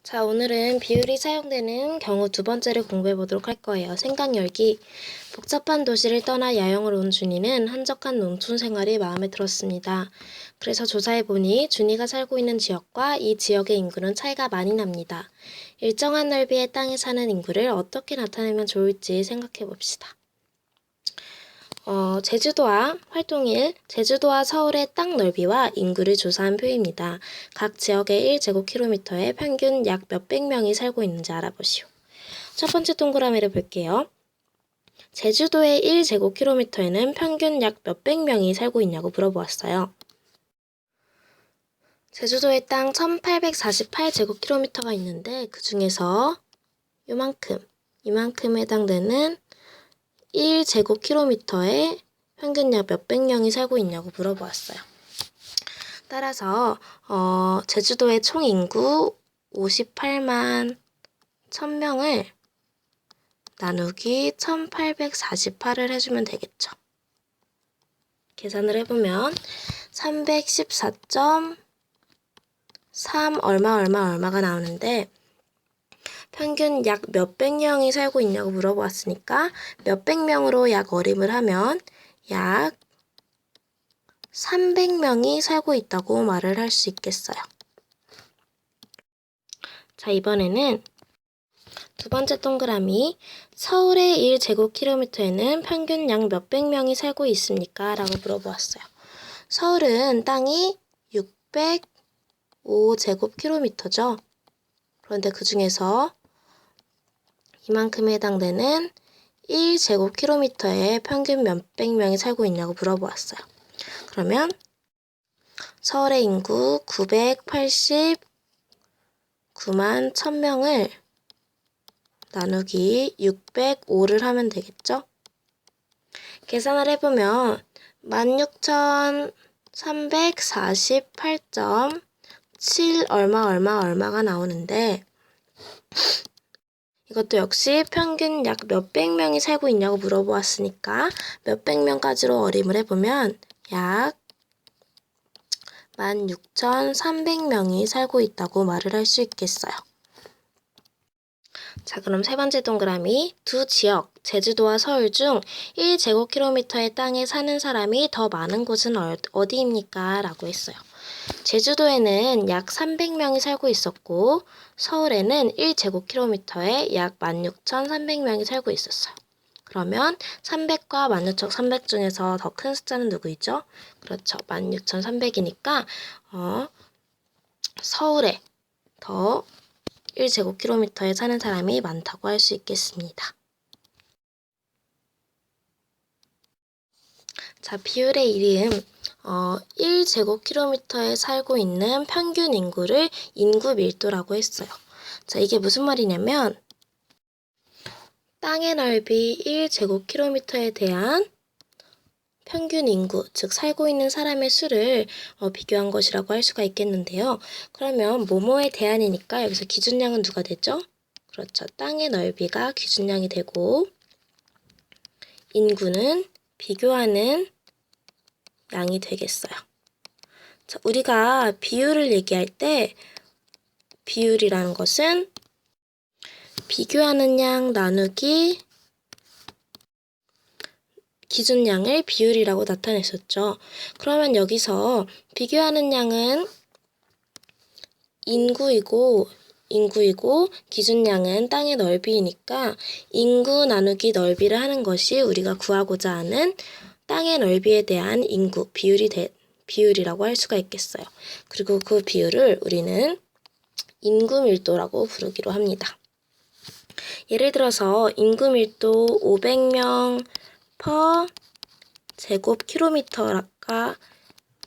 자, 오늘은 비율이 사용되는 경우 두 번째를 공부해 보도록 할 거예요. 생각 열기. 복잡한 도시를 떠나 야영을 온 준이는 한적한 농촌 생활이 마음에 들었습니다. 그래서 조사해 보니 준이가 살고 있는 지역과 이 지역의 인구는 차이가 많이 납니다. 일정한 넓이의 땅에 사는 인구를 어떻게 나타내면 좋을지 생각해 봅시다. 제주도와 활동 1. 제주도와 서울의 땅 넓이와 인구를 조사한 표입니다. 각 지역의 1제곱킬로미터에 평균 약 몇백 명이 살고 있는지 알아보시오. 첫 번째 동그라미를 볼게요. 제주도의 1제곱킬로미터에는 평균 약 몇백 명이 살고 있냐고 물어보았어요. 제주도의 땅 1848제곱킬로미터가 있는데 그 중에서 이만큼에 해당되는 1제곱킬로미터에 평균 약 몇백 명이 살고 있냐고 물어보았어요. 따라서 제주도의 총 인구 58만 1000명을 나누기 1848을 해주면 되겠죠. 계산을 해보면 314.3 얼마가 나오는데 평균 약 몇백 명이 살고 있냐고 물어보았으니까 몇백 명으로 약 어림을 하면 약 300명이 살고 있다고 말을 할 수 있겠어요. 자, 이번에는 두 번째 동그라미 서울의 1제곱킬로미터에는 평균 약 몇백 명이 살고 있습니까? 라고 물어보았어요. 서울은 땅이 605제곱킬로미터죠. 그런데 그 중에서 이만큼에 해당되는 1제곱킬로미터에 평균 몇백 명이 살고 있냐고 물어보았어요. 그러면 서울의 인구 989만 1000명을 나누기 605를 하면 되겠죠? 계산을 해보면 16,348.7 얼마가 나오는데 이것도 역시 평균 약 몇백 명이 살고 있냐고 물어보았으니까 몇백 명까지로 어림을 해보면 약 16,300명이 살고 있다고 말을 할 수 있겠어요. 자, 그럼 세 번째 동그라미 두 지역, 제주도와 서울 중 1제곱킬로미터의 땅에 사는 사람이 더 많은 곳은 어디입니까? 라고 했어요. 제주도에는 약 300명이 살고 있었고 서울에는 1제곱킬로미터에 약 16,300명이 살고 있었어요. 그러면 300과 16,300 중에서 더 큰 숫자는 누구이죠? 그렇죠. 16,300이니까 서울에 더 1제곱킬로미터에 사는 사람이 많다고 할 수 있겠습니다. 자, 비율의 이름 1제곱킬로미터에 살고 있는 평균 인구를 인구 밀도라고 했어요. 자, 이게 무슨 말이냐면 땅의 넓이 1제곱킬로미터에 대한 평균 인구, 즉 살고 있는 사람의 수를 비교한 것이라고 할 수가 있겠는데요. 그러면 뭐뭐에 대한이니까 여기서 기준량은 누가 되죠? 그렇죠. 땅의 넓이가 기준량이 되고 인구는 비교하는 양이 되겠어요. 자, 우리가 비율을 얘기할 때 비율이라는 것은 비교하는 양 나누기 기준량을 비율이라고 나타냈었죠. 그러면 여기서 비교하는 양은 인구이고 기준량은 땅의 넓이니까 인구 나누기 넓이를 하는 것이 우리가 구하고자 하는 땅의 넓이에 대한 인구, 비율이라고 할 수가 있겠어요. 그리고 그 비율을 우리는 인구 밀도라고 부르기로 합니다. 예를 들어서 인구 밀도 500명 per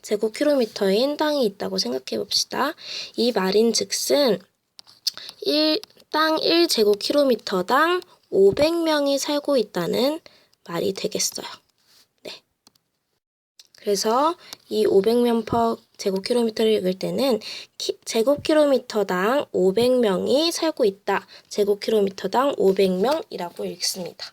제곱킬로미터인 땅이 있다고 생각해 봅시다. 이 말인즉슨 땅 1제곱킬로미터당 500명이 살고 있다는 말이 되겠어요. 네. 그래서 이 500명 per 제곱킬로미터를 읽을 때는 제곱킬로미터당 500명이 살고 있다. 제곱킬로미터당 500명이라고 읽습니다.